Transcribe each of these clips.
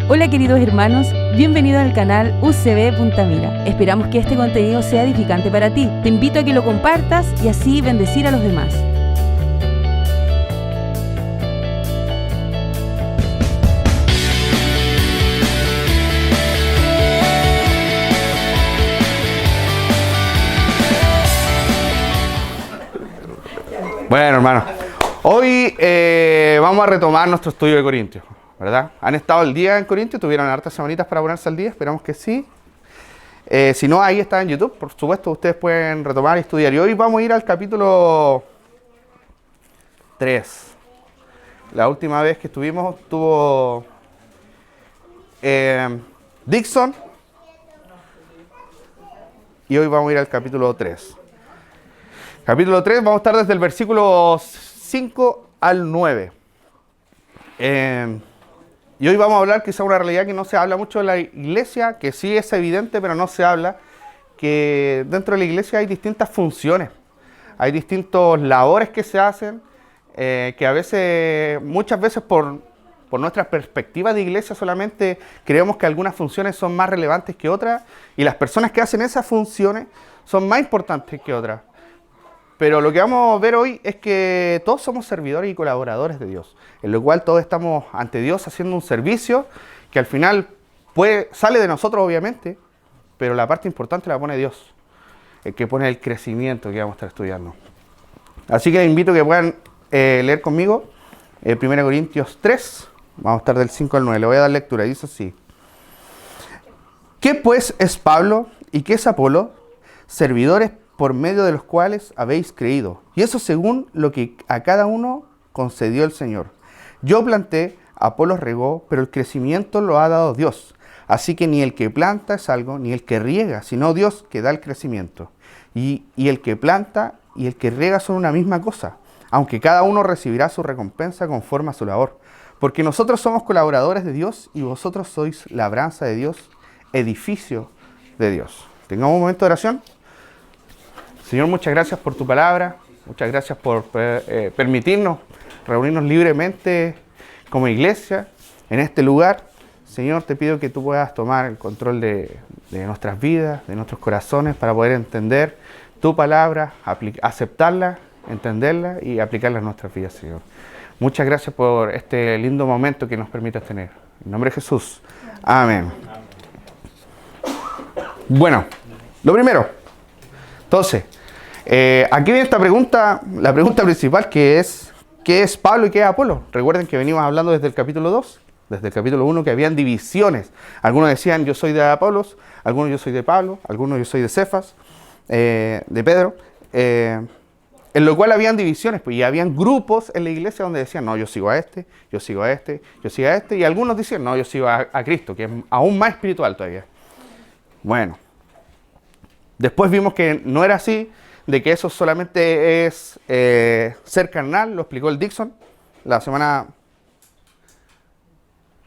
Hola queridos hermanos, bienvenidos al canal UCB Punta Mira. Esperamos que este contenido sea edificante para ti. Te invito a que lo compartas y así bendecir a los demás. Bueno, hermano, hoy vamos a retomar nuestro estudio de Corintios, ¿verdad? ¿Han estado el día en Corintios? ¿Tuvieron hartas semanitas para ponerse al día? Esperamos que sí. Si no, ahí está en YouTube, por supuesto, ustedes pueden retomar y estudiar. Y hoy vamos a ir al capítulo 3. La última vez que estuvimos estuvo Dixon. Y hoy vamos a ir al capítulo 3. Capítulo 3, vamos a estar desde el versículo 5 al 9. Y hoy vamos a hablar quizá una realidad que no se habla mucho de la iglesia, que sí es evidente, pero no se habla, que dentro de la iglesia hay distintas funciones, hay distintos labores que se hacen, que a veces, muchas veces por nuestra perspectiva de iglesia solamente creemos que algunas funciones son más relevantes que otras, y las personas que hacen esas funciones son más importantes que otras. Pero lo que vamos a ver hoy es que todos somos servidores y colaboradores de Dios, en lo cual todos estamos ante Dios haciendo un servicio que al final sale de nosotros obviamente, pero la parte importante la pone Dios, el que pone el crecimiento que vamos a estar estudiando. Así que les invito a que puedan leer conmigo 1 Corintios 3, vamos a estar del 5 al 9, le voy a dar lectura, dice así. ¿Qué pues es Pablo y qué es Apolo? Servidores por medio de los cuales habéis creído, y eso según lo que a cada uno concedió el Señor. Yo planté, Apolos regó, pero el crecimiento lo ha dado Dios. Así que ni el que planta es algo, ni el que riega, sino Dios que da el crecimiento. Y el que planta y el que riega son una misma cosa, aunque cada uno recibirá su recompensa conforme a su labor. Porque nosotros somos colaboradores de Dios y vosotros sois labranza de Dios, edificio de Dios. Tengamos un momento de oración. Señor, muchas gracias por tu palabra, muchas gracias por permitirnos reunirnos libremente como iglesia en este lugar. Señor, te pido que tú puedas tomar el control de nuestras vidas, de nuestros corazones, para poder entender tu palabra, aceptarla, entenderla y aplicarla en nuestras vidas, Señor. Muchas gracias por este lindo momento que nos permitas tener. En nombre de Jesús. Amén. Bueno, lo primero. Entonces, aquí viene esta pregunta, la pregunta principal, que es, ¿qué es Pablo y qué es Apolo? Recuerden que venimos hablando desde el capítulo 2, desde el capítulo 1, que habían divisiones. Algunos decían, yo soy de Apolos, algunos yo soy de Pablo, algunos yo soy de Cefas, de Pedro, en lo cual habían divisiones, pues, y habían grupos en la iglesia donde decían, no, yo sigo a este, yo sigo a este, yo sigo a este, y algunos decían, no, yo sigo a Cristo, que es aún más espiritual todavía. Bueno. Después vimos que no era así, de que eso solamente es ser carnal, lo explicó el Dixon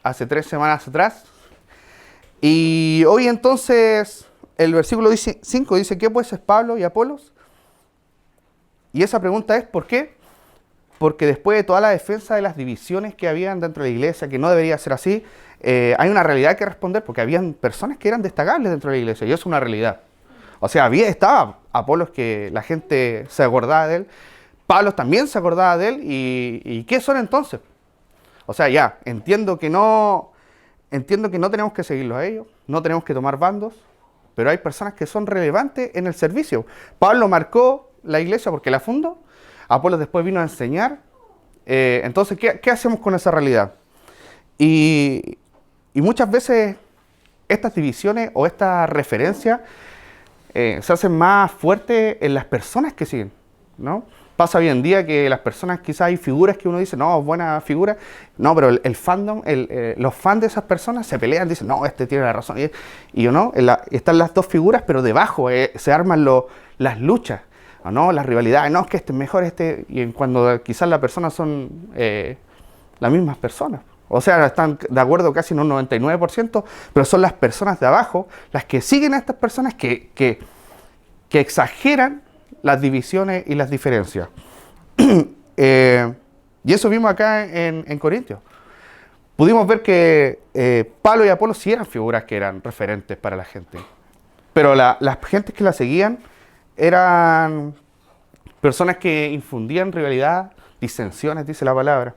hace 3 semanas atrás. Y hoy entonces el versículo 5 dice, ¿qué pues es Pablo y Apolos? Y esa pregunta es, ¿por qué? Porque después de toda la defensa de las divisiones que habían dentro de la iglesia, que no debería ser así, hay una realidad que responder, porque habían personas que eran destacables dentro de la iglesia, y eso es una realidad. O sea, estaba Apolos, que la gente se acordaba de él. Pablo también se acordaba de él. ¿Y qué son entonces? O sea, ya, entiendo que no tenemos que seguirlos a ellos, no tenemos que tomar bandos, pero hay personas que son relevantes en el servicio. Pablo marcó la iglesia porque la fundó. Apolos después vino a enseñar. Entonces, ¿qué hacemos con esa realidad? Y muchas veces estas divisiones o estas referencias se hacen más fuertes en las personas que siguen, ¿no? Pasa hoy en día que las personas, quizás hay figuras que uno dice, no, buena figura, no, pero el fandom, los fans de esas personas se pelean, dicen, no, este tiene la razón, y no, están las dos figuras, pero debajo se arman las luchas, ¿no? Las rivalidades, no, es que este es mejor, y cuando quizás las personas son las mismas personas. O sea, están de acuerdo casi en un 99%, pero son las personas de abajo las que siguen a estas personas que exageran las divisiones y las diferencias. Y eso vimos acá en Corintios. pudimos ver que Pablo y Apolo sí eran figuras que eran referentes para la gente. Pero las gentes que la seguían eran personas que infundían rivalidad, disensiones, dice la palabra.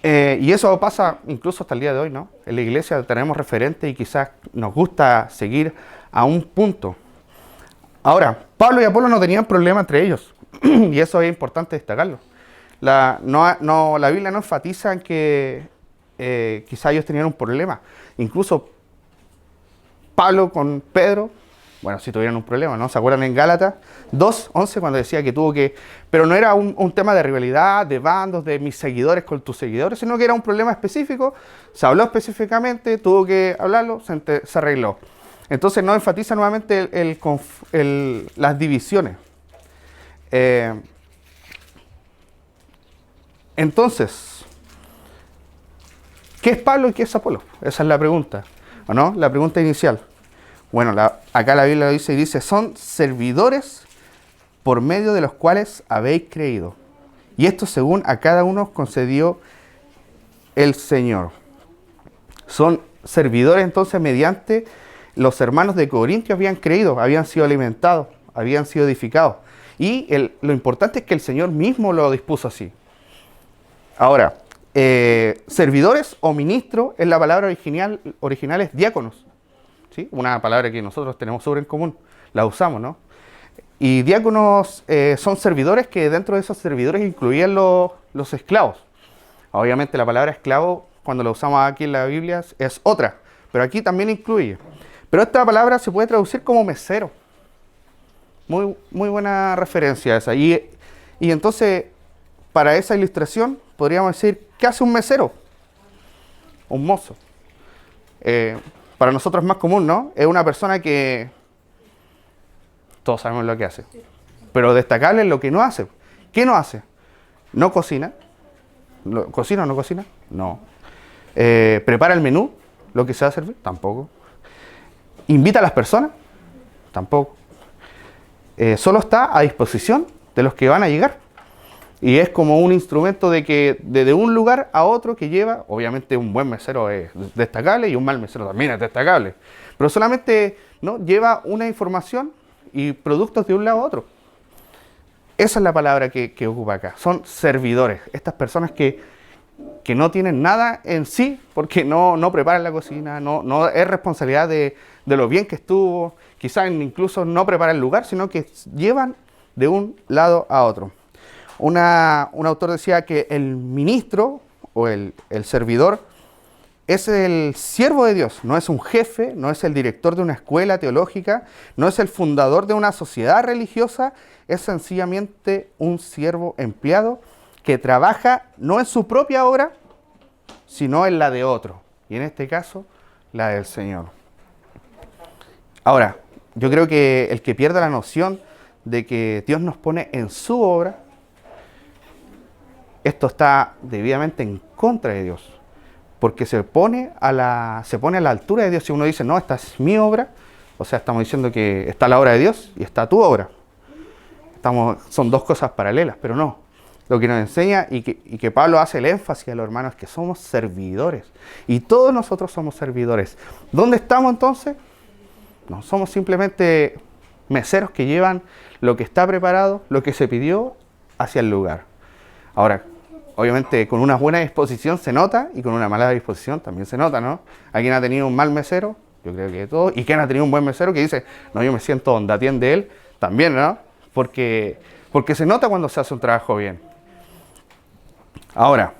Y eso pasa incluso hasta el día de hoy, ¿no? En la iglesia tenemos referentes y quizás nos gusta seguir a un punto. Ahora, Pablo y Apolo no tenían problema entre ellos, y eso es importante destacarlo. La Biblia no enfatiza en que quizás ellos tenían un problema. Incluso Pablo con Pedro, bueno, sí tuvieron un problema, ¿no? ¿Se acuerdan en Gálatas 2:11 cuando decía que tuvo que... Pero no era un tema de rivalidad, de bandos, de mis seguidores con tus seguidores, sino que era un problema específico, se habló específicamente, tuvo que hablarlo, se arregló. Entonces no enfatiza nuevamente las divisiones. Entonces, ¿qué es Pablo y qué es Apolo? Esa es la pregunta, ¿o no? La pregunta inicial. Bueno, acá la Biblia lo dice y dice, son servidores por medio de los cuales habéis creído. Y esto según a cada uno os concedió el Señor. Son servidores entonces mediante los hermanos de Corintio habían creído, habían sido alimentados, habían sido edificados. Y lo importante es que el Señor mismo lo dispuso así. Ahora, servidores o ministros, en la palabra original es diáconos. ¿Sí? Una palabra que nosotros tenemos sobre en común, la usamos, ¿no? Y diáconos son servidores que dentro de esos servidores incluían los esclavos. Obviamente la palabra esclavo, cuando la usamos aquí en la Biblia, es otra, pero aquí también incluye. Pero esta palabra se puede traducir como mesero. Muy, muy buena referencia esa. Y entonces, para esa ilustración, podríamos decir, ¿qué hace un mesero? Un mozo. Para nosotros es más común, ¿no? Es una persona que todos sabemos lo que hace. Pero destacable es lo que no hace. ¿Qué no hace? No cocina. ¿Cocina o no cocina? No. ¿Prepara el menú? ¿Lo que se va a servir? Tampoco. ¿Invita a las personas? Tampoco. Solo está a disposición de los que van a llegar. Y es como un instrumento de que desde un lugar a otro que lleva, obviamente un buen mesero es destacable y un mal mesero también es destacable, pero solamente ¿no? lleva una información y productos de un lado a otro. Esa es la palabra que ocupa acá. Son servidores, estas personas que no tienen nada en sí porque no preparan la cocina, no es responsabilidad de lo bien que estuvo, quizás incluso no preparan el lugar, sino que llevan de un lado a otro. Un autor decía que el ministro o el servidor es el siervo de Dios, no es un jefe, no es el director de una escuela teológica, no es el fundador de una sociedad religiosa, es sencillamente un siervo empleado que trabaja no en su propia obra, sino en la de otro, y en este caso, la del Señor. Ahora, yo creo que el que pierda la noción de que Dios nos pone en su obra, esto está debidamente en contra de Dios, porque se pone a la altura de Dios. Si uno dice, no, esta es mi obra, o sea, estamos diciendo que está la obra de Dios y está tu obra. Son dos cosas paralelas, pero no. Lo que nos enseña y que Pablo hace el énfasis a los hermanos es que somos servidores, y todos nosotros somos servidores. ¿Dónde estamos entonces? No somos simplemente meseros que llevan lo que está preparado, lo que se pidió, hacia el lugar. Ahora, obviamente con una buena disposición se nota y con una mala disposición también se nota, ¿no? ¿Alguien ha tenido un mal mesero? Yo creo que todos. ¿Y quién ha tenido un buen mesero que dice, no, yo me siento donde atiende él? También, ¿no? Porque se nota cuando se hace un trabajo bien. Ahora,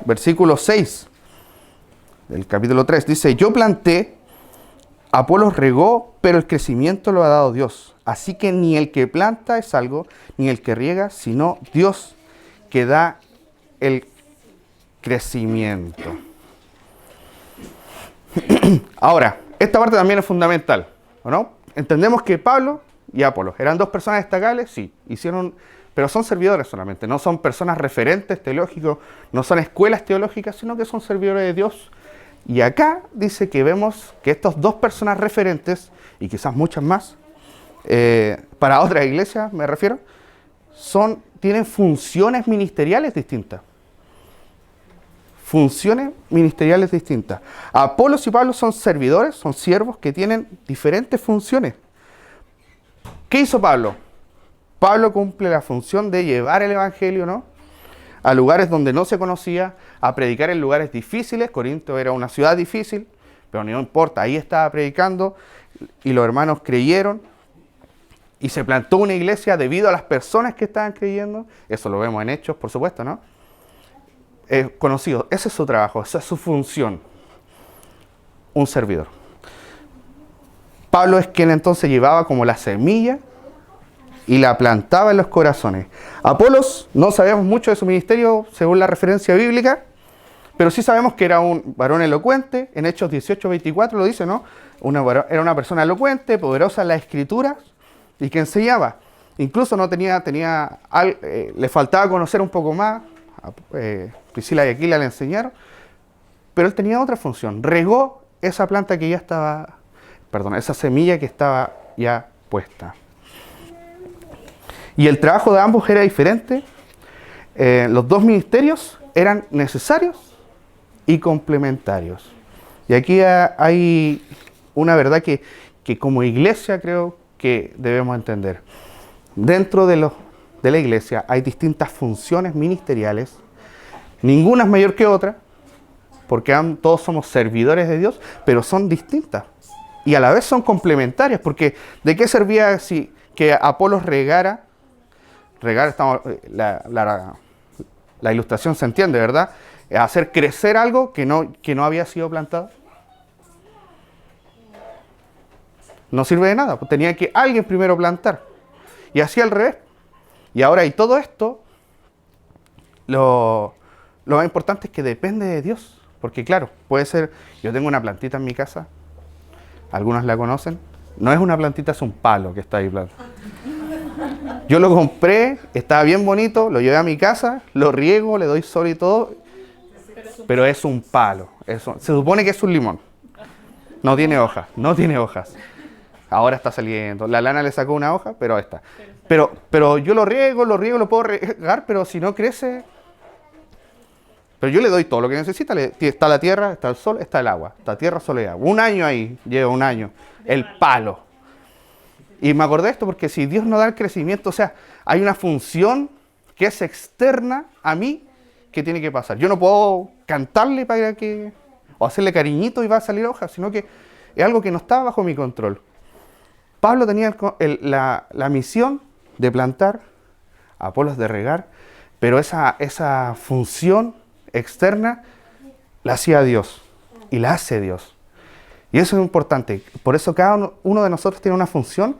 versículo 6 del capítulo 3 dice, yo planté, Apolos regó, pero el crecimiento lo ha dado Dios. Así que ni el que planta es algo, ni el que riega, sino Dios que da el crecimiento. Ahora, esta parte también es fundamental, ¿o no? Entendemos que Pablo y Apolos eran dos personas destacables, sí, pero son servidores solamente, no son personas referentes teológicos, no son escuelas teológicas, sino que son servidores de Dios. Y acá dice que vemos que estas dos personas referentes, y quizás muchas más, para otras iglesias me refiero, tienen funciones ministeriales distintas. funciones ministeriales distintas. Apolos y Pablo son servidores, son siervos que tienen diferentes funciones. ¿Qué hizo Pablo? Pablo cumple la función de llevar el evangelio, ¿no?, a lugares donde no se conocía, a predicar en lugares difíciles. Corinto era una ciudad difícil, pero no importa, ahí estaba predicando y los hermanos creyeron y se plantó una iglesia debido a las personas que estaban creyendo. Eso lo vemos en Hechos, por supuesto, ¿no? Conocido, ese es su trabajo, esa es su función, un servidor. Pablo es quien entonces llevaba como la semilla y la plantaba en los corazones. Apolos, no sabemos mucho de su ministerio según la referencia bíblica, pero sí sabemos que era un varón elocuente. En Hechos 18:24 lo dice, ¿no? Era una persona elocuente, poderosa en la escritura y que enseñaba. Incluso no le faltaba conocer un poco más. Priscila y Aquila le enseñaron, pero él tenía otra función. Regó esa planta que ya estaba, esa semilla que estaba ya puesta. Y el trabajo de ambos era diferente. Los dos ministerios eran necesarios y complementarios. Y aquí hay una verdad que como iglesia creo que debemos entender. Dentro de la iglesia hay distintas funciones ministeriales. Ninguna es mayor que otra, porque todos somos servidores de Dios, pero son distintas. Y a la vez son complementarias, porque ¿de qué servía que Apolos regara? La ilustración se entiende, ¿verdad? Hacer crecer algo que no había sido plantado. No sirve de nada, pues tenía que alguien primero plantar. Y así al revés. Y ahora, y todo esto, lo más importante es que depende de Dios. Porque claro, puede ser, yo tengo una plantita en mi casa, algunos la conocen, no es una plantita, es un palo que está ahí plantado. Yo lo compré, estaba bien bonito, lo llevé a mi casa, lo riego, le doy sol y todo, pero es un palo. Se supone que es un limón. No tiene hojas. Ahora está saliendo. La lana le sacó una hoja, pero ahí está. Pero yo lo riego, lo puedo regar, pero si no crece... Pero yo le doy todo lo que necesita. Está la tierra, está el sol, está el agua. Está tierra, sol y agua. Un año ahí, lleva un año. El palo. Y me acordé de esto porque si Dios no da el crecimiento, o sea, hay una función que es externa a mí que tiene que pasar. Yo no puedo cantarle o hacerle cariñito y va a salir hoja, sino que es algo que no está bajo mi control. Pablo tenía la misión de plantar, Apolos de regar, pero esa función externa la hacía Dios y la hace Dios. Y eso es importante. Por eso cada uno de nosotros tiene una función,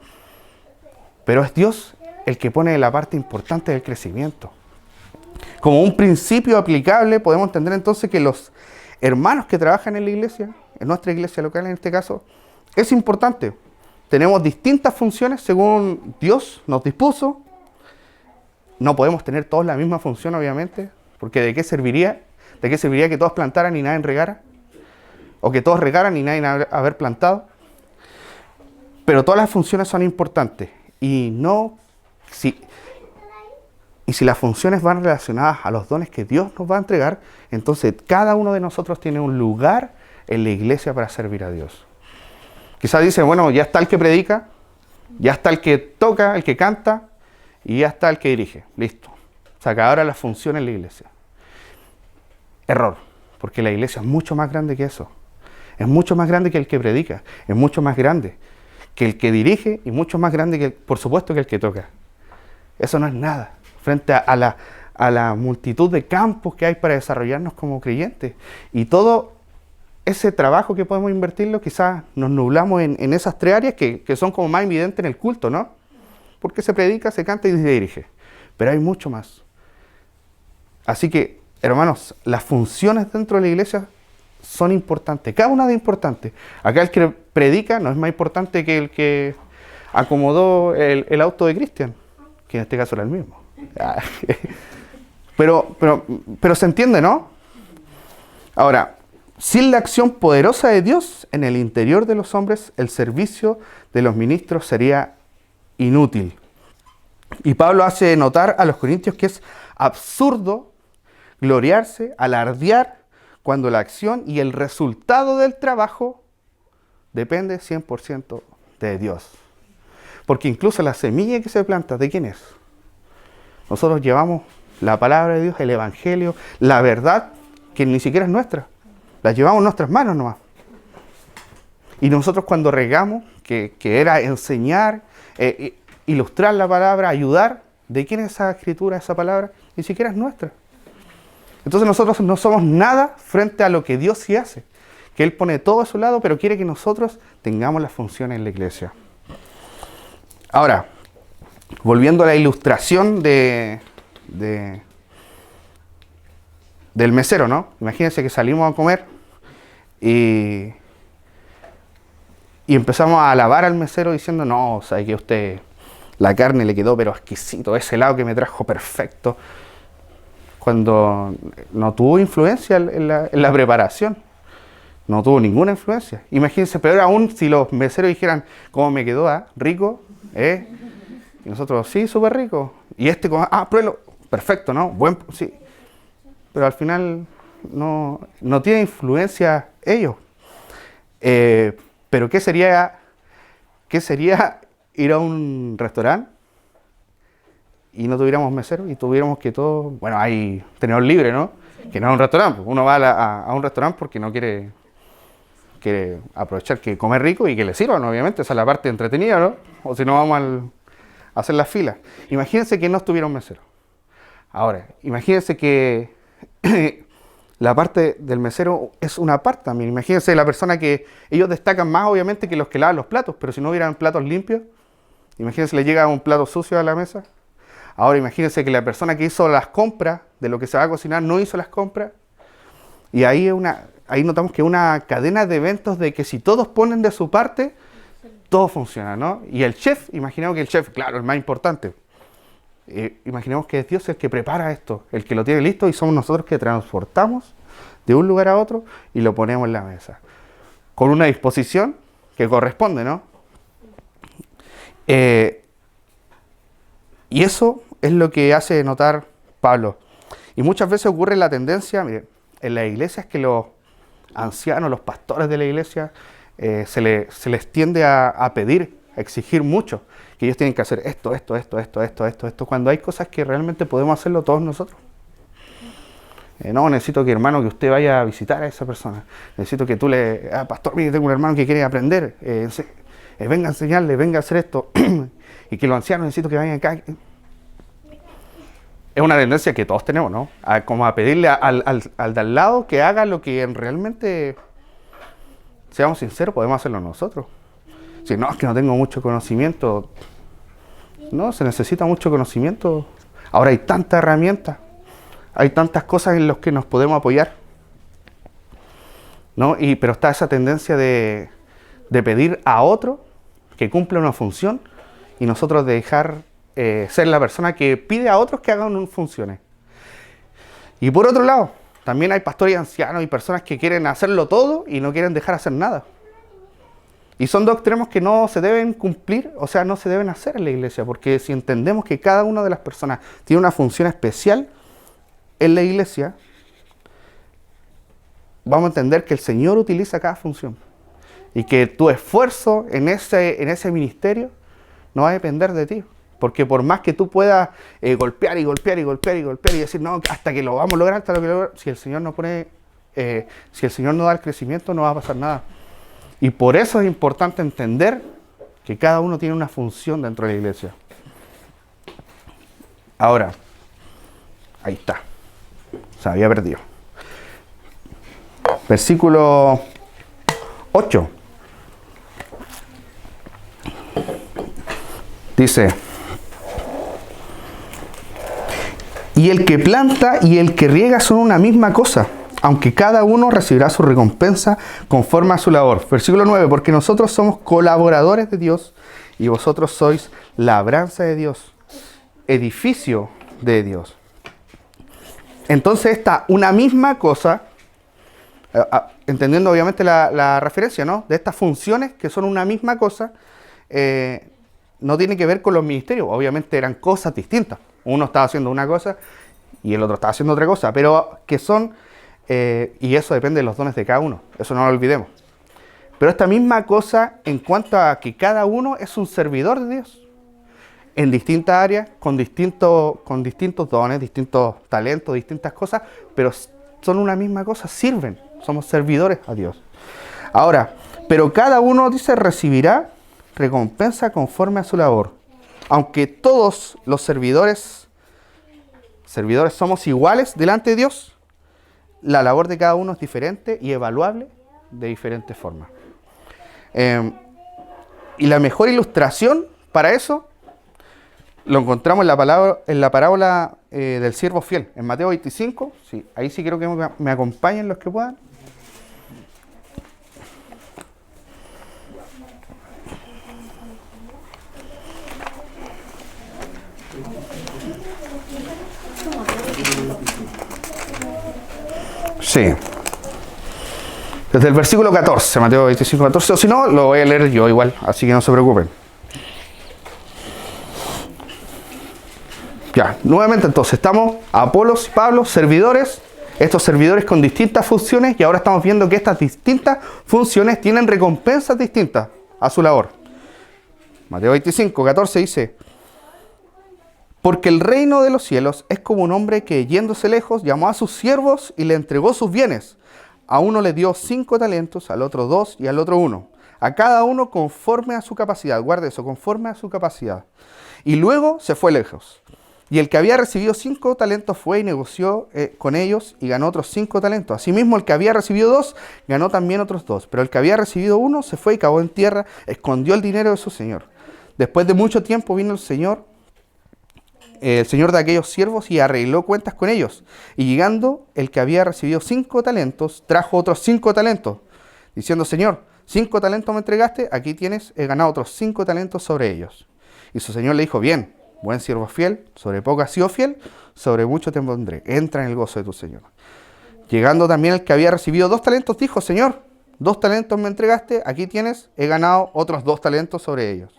pero es Dios el que pone la parte importante del crecimiento. Como un principio aplicable, podemos entender entonces que los hermanos que trabajan en la iglesia, en nuestra iglesia local en este caso, es importante. Tenemos distintas funciones según Dios nos dispuso. No podemos tener todos la misma función, obviamente, porque ¿de qué serviría? ¿De qué serviría que todos plantaran y nadie regara? O que todos regaran y nadie haber plantado. Pero todas las funciones son importantes. Y si las funciones van relacionadas a los dones que Dios nos va a entregar, entonces cada uno de nosotros tiene un lugar en la iglesia para servir a Dios. Quizás dicen, bueno, ya está el que predica, ya está el que toca, el que canta, y ya está el que dirige. Listo. O sea, que ahora la función en la iglesia. Error. Porque la iglesia es mucho más grande que eso. Es mucho más grande que el que predica. Es mucho más grande que el que dirige y mucho más grande que, por supuesto, que el que toca. Eso no es nada frente a la multitud de campos que hay para desarrollarnos como creyentes. Y todo ese trabajo que podemos invertirlo, quizás nos nublamos en esas tres áreas que son como más evidentes en el culto, ¿no? Porque se predica, se canta y se dirige. Pero hay mucho más. Así que, hermanos, las funciones dentro de la iglesia son importantes. Cada una es importante. Acá el que predica no es más importante que el que acomodó el auto de Cristian, que en este caso era el mismo. Pero se entiende, ¿no? Ahora, sin la acción poderosa de Dios en el interior de los hombres, el servicio de los ministros sería inútil. Y Pablo hace notar a los corintios que es absurdo gloriarse, alardear cuando la acción y el resultado del trabajo depende 100% de Dios. Porque incluso la semilla que se planta, ¿de quién es? Nosotros llevamos la palabra de Dios, el evangelio, la verdad, que ni siquiera es nuestra. La llevamos en nuestras manos nomás. Y nosotros cuando regamos, que era enseñar, ilustrar la palabra, ayudar, ¿de quién es esa escritura, esa palabra? Ni siquiera es nuestra. Entonces nosotros no somos nada frente a lo que Dios sí hace. Que Él pone todo a su lado, pero quiere que nosotros tengamos las funciones en la iglesia. Ahora, volviendo a la ilustración del mesero, ¿no? Imagínense que salimos a comer y empezamos a alabar al mesero diciendo, no, o sea, que usted, la carne le quedó pero exquisito, ese helado que me trajo perfecto, cuando no tuvo influencia en la preparación, no tuvo ninguna influencia. Imagínense, peor aún si los meseros dijeran, ¿cómo me quedó? ¿Rico? Y nosotros, sí, súper rico. Y pruébelo, perfecto, ¿no? Buen, sí. Pero al final no tiene influencia ellos. Pero ¿qué sería ir a un restaurante y no tuviéramos meseros y tuviéramos que todo, bueno, hay tenedor libre, ¿no? Que no es un restaurante. Uno va a un restaurante porque no quiere aprovechar que comer rico y que le sirvan, obviamente. Esa es la parte entretenida, ¿no? O si no, vamos a hacer las filas. Imagínense que no estuviera un mesero. Ahora, imagínense que la parte del mesero es una parte también. Imagínense la persona que ellos destacan más, obviamente, que los que lavan los platos, pero si no hubieran platos limpios, imagínense le llega un plato sucio a la mesa. Ahora imagínense que la persona que hizo las compras de lo que se va a cocinar no hizo las compras. Y ahí notamos que una cadena de eventos de que si todos ponen de su parte, todo funciona, ¿no? Y el chef, imaginemos que el chef, claro, es más importante. Imaginemos que es Dios el que prepara esto, el que lo tiene listo, y somos nosotros que transportamos de un lugar a otro y lo ponemos en la mesa. Con una disposición que corresponde, ¿no? Y eso es lo que hace notar Pablo. Y muchas veces ocurre la tendencia, miren, en las iglesias que los ancianos, los pastores de la iglesia, se les tiende a pedir, a exigir mucho, que ellos tienen que hacer esto, cuando hay cosas que realmente podemos hacerlo todos nosotros. No, necesito que hermano, que usted vaya a visitar a esa persona. Necesito que tú pastor, mire, tengo un hermano que quiere aprender, venga a enseñarle, venga a hacer esto, y que los ancianos necesito que vayan acá. Es una tendencia que todos tenemos, ¿no? Como a pedirle al de al lado que haga lo que realmente, seamos sinceros, podemos hacerlo nosotros. Si no, es que no tengo mucho conocimiento. No, se necesita mucho conocimiento. Ahora hay tantas herramientas, hay tantas cosas en las que nos podemos apoyar, ¿no? Pero está esa tendencia de pedir a otro que cumpla una función y nosotros dejar ser la persona que pide a otros que hagan funciones. Y por otro lado, también hay pastores ancianos y personas que quieren hacerlo todo y no quieren dejar hacer nada. Y son dos extremos que no se deben cumplir, o sea, no se deben hacer en la iglesia, porque si entendemos que cada una de las personas tiene una función especial en la iglesia, vamos a entender que el Señor utiliza cada función y que tu esfuerzo en ese ministerio no va a depender de ti. Porque por más que tú puedas golpear y decir, no, hasta que lo vamos a lograr, si el Señor no pone, si el Señor no da el crecimiento, no va a pasar nada. Y por eso es importante entender que cada uno tiene una función dentro de la iglesia. Ahora, ahí está. Se había perdido. Versículo 8. Dice: y el que planta y el que riega son una misma cosa, aunque cada uno recibirá su recompensa conforme a su labor. Versículo 9, porque nosotros somos colaboradores de Dios y vosotros sois labranza de Dios, edificio de Dios. Entonces esta una misma cosa, entendiendo obviamente la referencia, ¿no?, de estas funciones que son una misma cosa, no tiene que ver con los ministerios. Obviamente eran cosas distintas. Uno estaba haciendo una cosa y el otro estaba haciendo otra cosa, pero que son y eso depende de los dones de cada uno, eso no lo olvidemos. Pero esta misma cosa en cuanto a que cada uno es un servidor de Dios, en distintas áreas, con distintos dones, distintos talentos, distintas cosas, pero son una misma cosa, sirven, somos servidores a Dios. Ahora, pero cada uno, dice, recibirá recompensa conforme a su labor. Aunque todos los servidores somos iguales delante de Dios, la labor de cada uno es diferente y evaluable de diferentes formas. Y la mejor ilustración para eso lo encontramos en la parábola del siervo fiel, en Mateo 25. Sí, ahí sí quiero que me acompañen los que puedan. Sí. Desde el versículo 14, Mateo 25, 14, o si no, lo voy a leer yo igual, así que no se preocupen. Ya, nuevamente entonces, estamos Apolos y Pablo, servidores, estos servidores con distintas funciones, y ahora estamos viendo que estas distintas funciones tienen recompensas distintas a su labor. Mateo 25, 14 dice: porque el reino de los cielos es como un hombre que, yéndose lejos, llamó a sus siervos y le entregó sus bienes. A uno le dio 5 talentos, al otro 2 y al otro 1. A cada uno conforme a su capacidad. Guarde eso, conforme a su capacidad. Y luego se fue lejos. Y el que había recibido 5 talentos fue y negoció con ellos y ganó otros 5 talentos. Asimismo, el que había recibido 2 ganó también otros 2. Pero el que había recibido 1 se fue y cavó en tierra, escondió el dinero de su señor. Después de mucho tiempo vino el señor de aquellos siervos y arregló cuentas con ellos. Y llegando, el que había recibido 5 talentos, trajo otros 5 talentos, diciendo: Señor, 5 talentos me entregaste, aquí tienes, he ganado otros 5 talentos sobre ellos. Y su señor le dijo: bien, buen siervo fiel, sobre poco has sido fiel, sobre mucho te pondré, entra en el gozo de tu señor. Llegando también el que había recibido 2 talentos, dijo: Señor, 2 talentos me entregaste, aquí tienes, he ganado otros 2 talentos sobre ellos.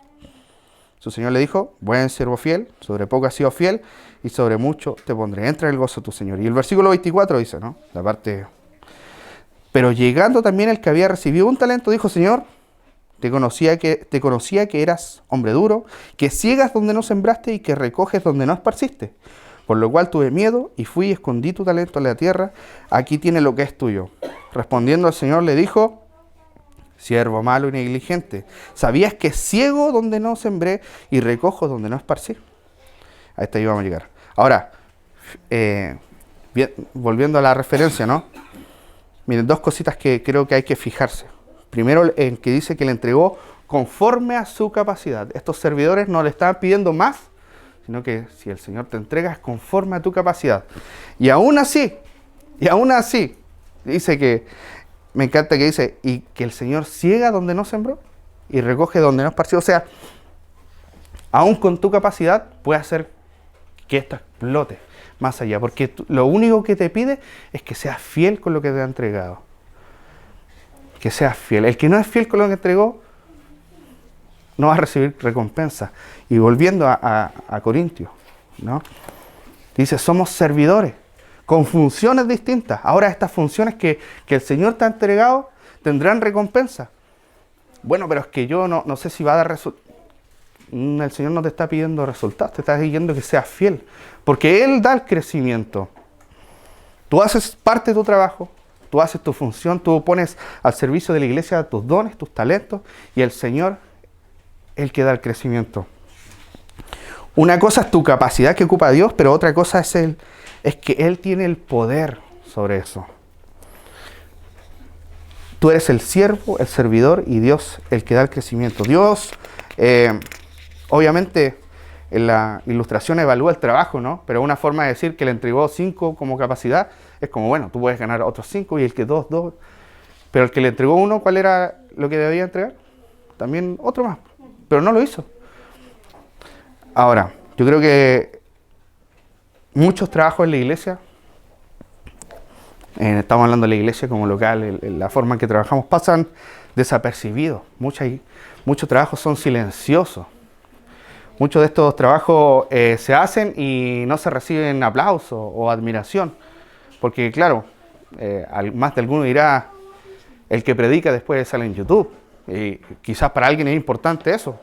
Su señor le dijo: buen siervo fiel, sobre poco has sido fiel, y sobre mucho te pondré, entra en el gozo de tu señor. Y el versículo 24 dice, ¿no? La parte: pero llegando también el que había recibido 1 talento, dijo: Señor, te conocía que eras hombre duro, que ciegas donde no sembraste y que recoges donde no esparciste. Por lo cual tuve miedo y fui y escondí tu talento en la tierra, aquí tiene lo que es tuyo. Respondiendo el Señor le dijo: siervo malo y negligente, ¿sabías que ciego donde no sembré y recojo donde no esparcí? A esta íbamos a llegar. Ahora, volviendo a la referencia, ¿no? Miren, 2 cositas que creo que hay que fijarse. Primero, en que dice que le entregó conforme a su capacidad. Estos servidores no le estaban pidiendo más, sino que si el Señor te entrega es conforme a tu capacidad. Y aún así, dice que, me encanta que dice, y que el Señor ciega donde no sembró y recoge donde no esparció. O sea, aún con tu capacidad puede hacer que esto explote más allá, porque lo único que te pide es que seas fiel con lo que te ha entregado. Que seas fiel. El que no es fiel con lo que entregó no va a recibir recompensa. Y volviendo a Corintios, ¿no? Dice: somos servidores con funciones distintas. Ahora estas funciones que el Señor te ha entregado tendrán recompensa. Bueno, pero es que yo no sé si va a dar resultados. El Señor no te está pidiendo resultados, te está pidiendo que seas fiel, porque Él da el crecimiento. Tú haces parte de tu trabajo, tú haces tu función, tú pones al servicio de la iglesia tus dones, tus talentos, y el Señor, el que da el crecimiento. Una cosa es tu capacidad que ocupa Dios, pero otra cosa es que Él tiene el poder sobre eso. Tú eres el siervo, el servidor, y Dios el que da el crecimiento. Dios, obviamente, en la ilustración evalúa el trabajo, ¿no? Pero una forma de decir que le entregó 5 como capacidad es como, bueno, tú puedes ganar otros 5 y el que 2. Pero el que le entregó 1, ¿cuál era lo que debía entregar? También otro más, pero no lo hizo. Ahora, yo creo que muchos trabajos en la iglesia, estamos hablando de la iglesia como local, la forma en que trabajamos, pasan desapercibidos. Muchos trabajos son silenciosos. Muchos de estos trabajos se hacen y no se reciben aplauso o admiración. Porque claro, Más de alguno dirá, el que predica después sale en YouTube. Y quizás para alguien es importante eso.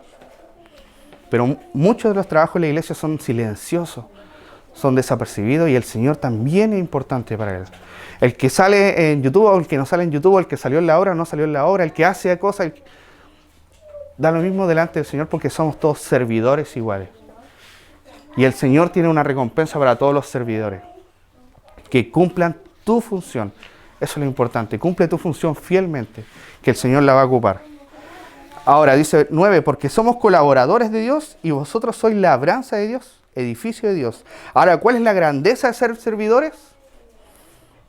Pero muchos de los trabajos de la iglesia son silenciosos, son desapercibidos, y el Señor también es importante para Él. El que sale en YouTube o el que no sale en YouTube, el que salió en la hora o no salió en la hora, el que hace cosas, da lo mismo delante del Señor, porque somos todos servidores iguales. Y el Señor tiene una recompensa para todos los servidores, que cumplan tu función. Eso es lo importante, cumple tu función fielmente, que el Señor la va a ocupar. Ahora dice 9, porque somos colaboradores de Dios y vosotros sois labranza de Dios, edificio de Dios. Ahora, ¿cuál es la grandeza de ser servidores?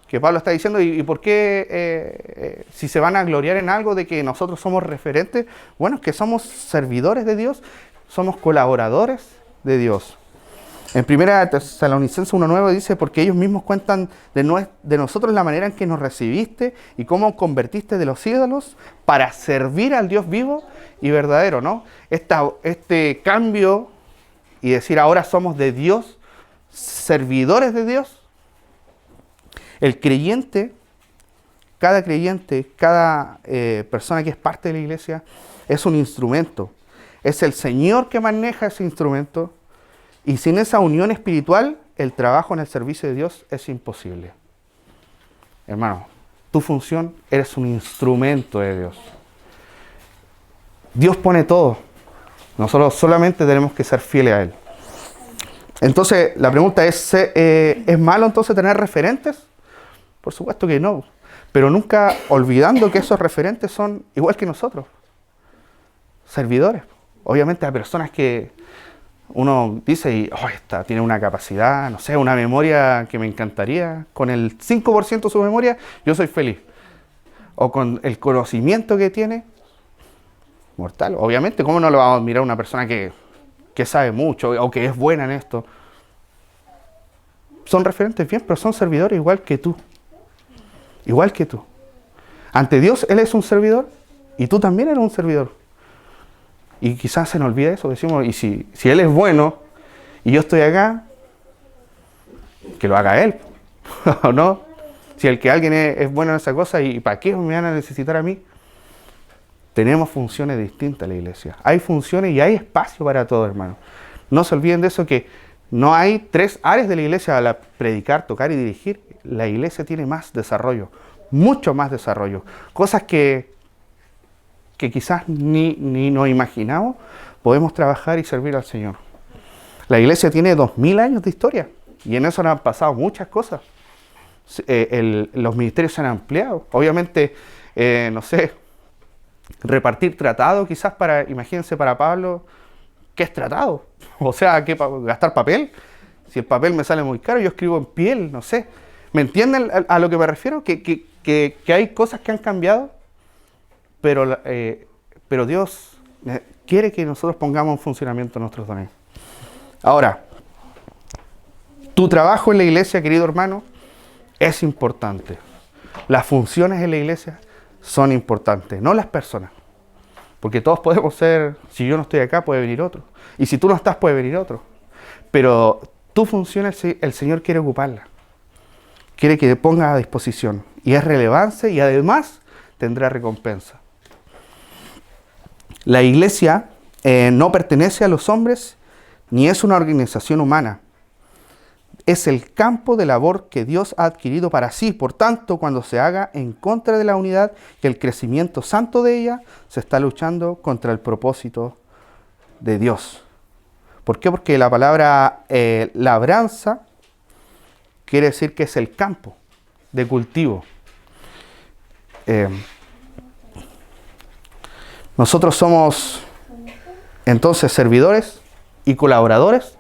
Que Pablo está diciendo, ¿y por qué si se van a gloriar en algo de que nosotros somos referentes? Bueno, es que somos servidores de Dios, somos colaboradores de Dios. En 1 Tesalonicenses 1:9 dice, porque ellos mismos cuentan de nosotros la manera en que nos recibiste y cómo convertiste de los ídolos para servir al Dios vivo y verdadero, ¿no? Este cambio y decir ahora somos de Dios, servidores de Dios. El creyente, cada persona que es parte de la iglesia es un instrumento. Es el Señor que maneja ese instrumento. Y sin esa unión espiritual, el trabajo en el servicio de Dios es imposible. Hermano, tu función, eres un instrumento de Dios. Dios pone todo. Nosotros solamente tenemos que ser fieles a Él. Entonces, la pregunta ¿es malo entonces tener referentes? Por supuesto que no. Pero nunca olvidando que esos referentes son igual que nosotros. Servidores. Obviamente hay personas que uno dice, esta tiene una capacidad, no sé, una memoria que me encantaría. Con el 5% de su memoria, yo soy feliz. O con el conocimiento que tiene, mortal. Obviamente, ¿cómo no lo vamos a admirar a una persona que sabe mucho o que es buena en esto? Son referentes bien, pero son servidores igual que tú. Igual que tú. Ante Dios, Él es un servidor y tú también eres un servidor. Y quizás se nos olvida eso, decimos, y si Él es bueno y yo estoy acá, que lo haga Él, ¿o no? Si alguien es bueno en esa cosa, ¿y para qué me van a necesitar a mí? Tenemos funciones distintas en la iglesia. Hay funciones y hay espacio para todo, hermano. No se olviden de eso, que no hay 3 áreas de la iglesia: a predicar, tocar y dirigir. La iglesia tiene más desarrollo, mucho más desarrollo. Cosas que quizás ni nos imaginamos, podemos trabajar y servir al Señor. La iglesia tiene 2000 años de historia y en eso han pasado muchas cosas. Los ministerios se han ampliado. Obviamente, no sé, repartir tratado quizás imagínense para Pablo, ¿qué es tratado? O sea, ¿qué, gastar papel? Si el papel me sale muy caro, yo escribo en piel, no sé. ¿Me entienden a lo que me refiero? Que hay cosas que han cambiado, pero Dios quiere que nosotros pongamos en funcionamiento nuestros dones. Ahora, tu trabajo en la iglesia, querido hermano, es importante. Las funciones en la iglesia son importantes, no las personas. Porque todos podemos ser, si yo no estoy acá, puede venir otro. Y si tú no estás, puede venir otro. Pero tu función, el Señor quiere ocuparla. Quiere que te pongas a disposición. Y es relevancia y además tendrá recompensa. La iglesia no pertenece a los hombres ni es una organización humana. Es el campo de labor que Dios ha adquirido para sí. Por tanto, cuando se haga en contra de la unidad y el crecimiento santo de ella, se está luchando contra el propósito de Dios. ¿Por qué? Porque la palabra labranza quiere decir que es el campo de cultivo. Nosotros somos entonces servidores y colaboradores.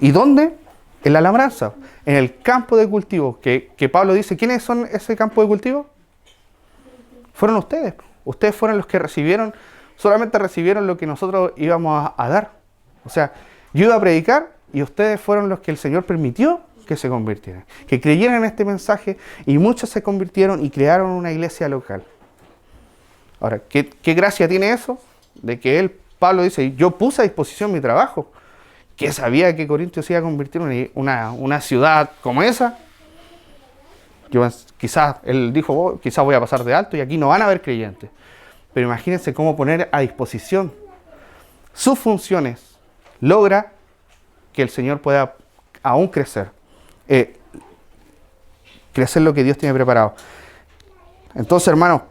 ¿Y dónde? En la labranza, en el campo de cultivo. Que Pablo dice, ¿quiénes son ese campo de cultivo? Fueron ustedes. Ustedes fueron los que solamente recibieron lo que nosotros íbamos a dar. O sea, yo iba a predicar y ustedes fueron los que el Señor permitió que se convirtieran, que creyeran en este mensaje, y muchos se convirtieron y crearon una iglesia local. Ahora, ¿qué gracia tiene eso? De que Pablo dice, yo puse a disposición mi trabajo, que sabía que Corintios se iba a convertir en una ciudad como esa, Quizás él dijo, quizás voy a pasar de alto y aquí no van a haber creyentes. Pero imagínense cómo poner a disposición sus funciones logra que el Señor pueda aún crecer. Crecer lo que Dios tiene preparado. Entonces, hermanos,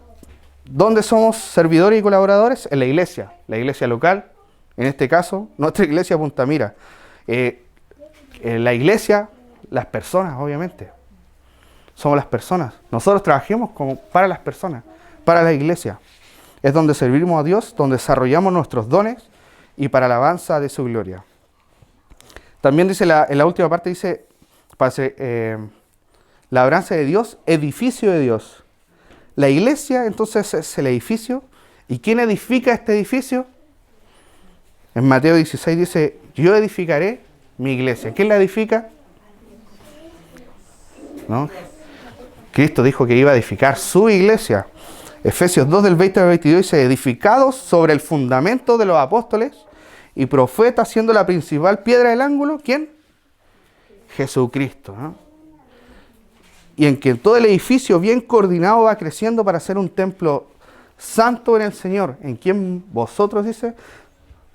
¿dónde somos servidores y colaboradores? En la iglesia local, en este caso, nuestra iglesia Punta Mira. En la iglesia, las personas, obviamente. Somos las personas. Nosotros trabajemos para las personas, para la iglesia. Es donde servimos a Dios, donde desarrollamos nuestros dones y para la alabanza de su gloria. También dice, en la última parte dice, labranza de Dios, edificio de Dios. La iglesia entonces es el edificio. ¿Y quién edifica este edificio? En Mateo 16 dice, yo edificaré mi iglesia. ¿Quién la edifica? ¿No? Cristo dijo que iba a edificar su iglesia. Efesios 2 del 20 al 22 dice, edificados sobre el fundamento de los apóstoles y profetas, siendo la principal piedra del ángulo, ¿quién? Jesucristo, ¿no? Y en que todo el edificio bien coordinado va creciendo para ser un templo santo en el Señor, en quien vosotros, dice,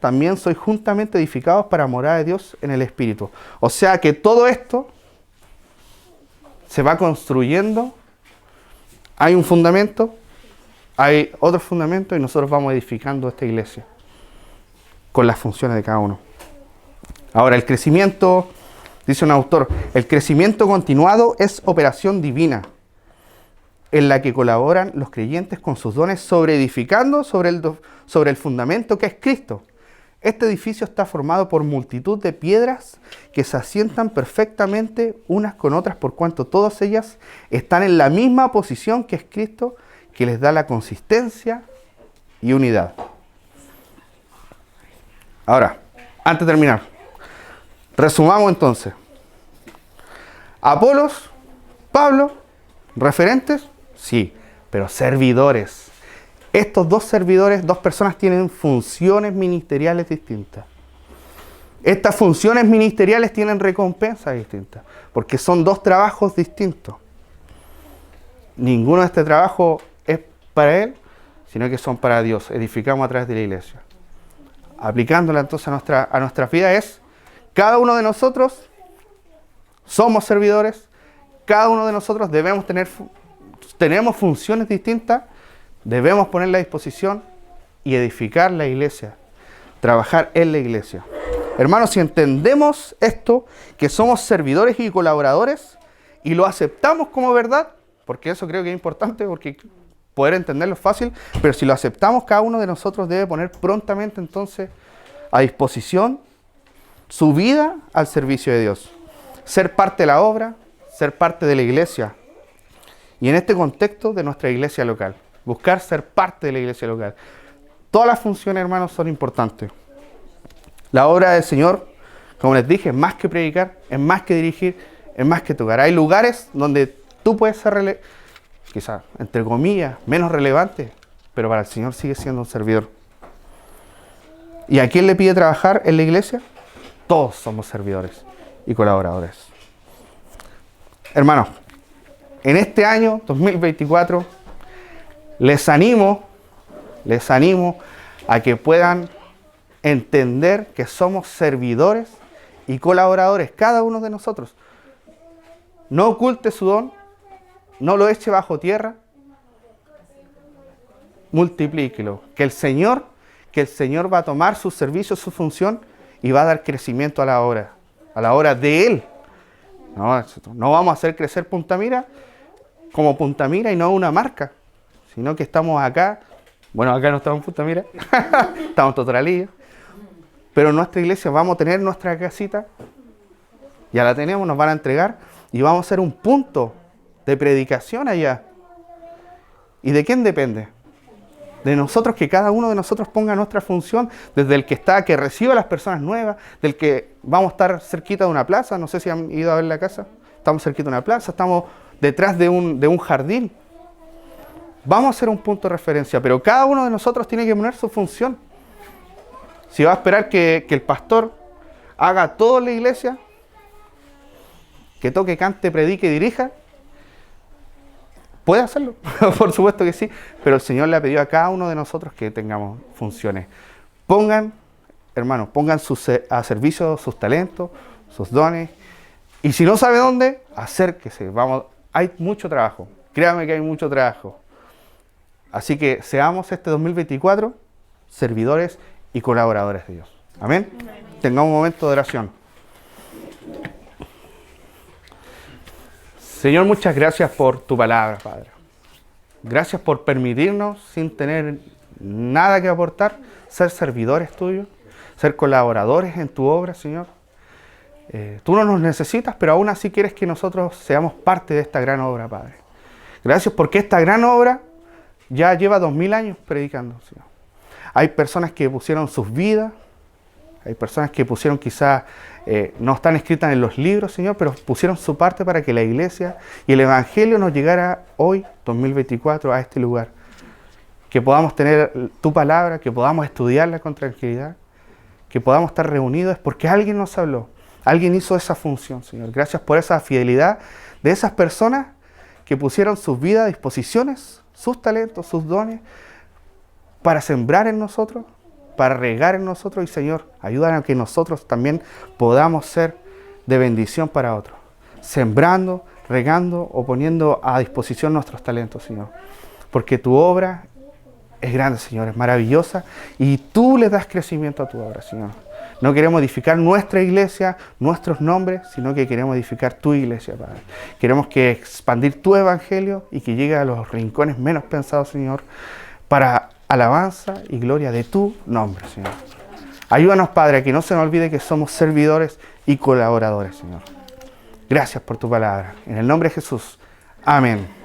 también sois juntamente edificados para morada de Dios en el Espíritu. O sea que todo esto se va construyendo, hay un fundamento, hay otro fundamento y nosotros vamos edificando esta iglesia con las funciones de cada uno. Ahora, el crecimiento, dice un autor, el crecimiento continuado es operación divina en la que colaboran los creyentes con sus dones sobreedificando sobre el fundamento que es Cristo. Este edificio está formado por multitud de piedras que se asientan perfectamente unas con otras por cuanto todas ellas están en la misma posición que es Cristo, que les da la consistencia y unidad. Ahora, antes de terminar, resumamos entonces. Apolos, Pablo, referentes, sí, pero servidores. Estos dos servidores, dos personas tienen funciones ministeriales distintas. Estas funciones ministeriales tienen recompensas distintas, porque son dos trabajos distintos. Ninguno de este trabajo es para él, sino que son para Dios. Edificamos a través de la iglesia. Aplicándola entonces a nuestra vida es, cada uno de nosotros somos servidores, cada uno de nosotros tenemos funciones distintas, debemos ponerla a disposición y edificar la iglesia, trabajar en la iglesia. Hermanos, si entendemos esto, que somos servidores y colaboradores, y lo aceptamos como verdad, porque eso creo que es importante, porque poder entenderlo es fácil, pero si lo aceptamos, cada uno de nosotros debe poner prontamente entonces a disposición su vida al servicio de Dios. Ser parte de la obra, ser parte de la iglesia. Y en este contexto de nuestra iglesia local. Buscar ser parte de la iglesia local. Todas las funciones, hermanos, son importantes. La obra del Señor, como les dije, es más que predicar, es más que dirigir, es más que tocar. Hay lugares donde tú puedes ser, quizás, entre comillas, menos relevante, pero para el Señor sigue siendo un servidor. ¿Y a quién le pide trabajar en la iglesia? Todos somos servidores y colaboradores. Hermanos, en este año 2024, les animo a que puedan entender que somos servidores y colaboradores, cada uno de nosotros. No oculte su don, no lo eche bajo tierra, multiplíquelo. Que el Señor va a tomar su servicio, su función y va a dar crecimiento a la obra de Él. No vamos a hacer crecer Punta Mira como Punta Mira y no una marca, sino que estamos acá. Bueno, acá no estamos en Punta Mira, estamos en Totoralillo. Pero en nuestra iglesia vamos a tener nuestra casita, ya la tenemos, nos van a entregar y vamos a hacer un punto de predicación allá. ¿Y de quién depende? De nosotros, que cada uno de nosotros ponga nuestra función, desde el que reciba a las personas nuevas, del que vamos a estar cerquita de una plaza, no sé si han ido a ver la casa, estamos cerquita de una plaza, estamos detrás de un jardín. Vamos a hacer un punto de referencia, pero cada uno de nosotros tiene que poner su función. Si va a esperar que el pastor haga todo en la iglesia, que toque, cante, predique y dirija, puede hacerlo, por supuesto que sí, pero el Señor le ha pedido a cada uno de nosotros que tengamos funciones. Pongan, hermanos, pongan a servicio sus talentos, sus dones, y si no sabe dónde, acérquese. Vamos, hay mucho trabajo, créame que hay mucho trabajo. Así que seamos este 2024 servidores y colaboradores de Dios. Amén. Tengamos un momento de oración. Señor, muchas gracias por tu palabra, Padre. Gracias por permitirnos, sin tener nada que aportar, ser servidores tuyos, ser colaboradores en tu obra, Señor. Tú no nos necesitas, pero aún así quieres que nosotros seamos parte de esta gran obra, Padre. Gracias porque esta gran obra ya lleva 2000 años predicando, Señor. Hay personas que pusieron sus vidas, hay personas que pusieron quizás, no están escritas en los libros, Señor, pero pusieron su parte para que la iglesia y el evangelio nos llegara hoy, 2024, a este lugar. Que podamos tener tu palabra, que podamos estudiarla con tranquilidad, que podamos estar reunidos, porque alguien nos habló, alguien hizo esa función, Señor. Gracias por esa fidelidad de esas personas que pusieron sus vidas a disposiciones, sus talentos, sus dones, para sembrar en nosotros, para regar en nosotros. Y Señor, ayúdanos a que nosotros también podamos ser de bendición para otros, sembrando, regando o poniendo a disposición nuestros talentos, Señor. Porque tu obra es grande, Señor, es maravillosa, y tú le das crecimiento a tu obra, Señor. No queremos edificar nuestra iglesia, nuestros nombres, sino que queremos edificar tu iglesia, Padre. Queremos que expandir tu evangelio y que llegue a los rincones menos pensados, Señor, para alabanza y gloria de tu nombre, Señor. Ayúdanos, Padre, a que no se nos olvide que somos servidores y colaboradores, Señor. Gracias por tu palabra. En el nombre de Jesús. Amén.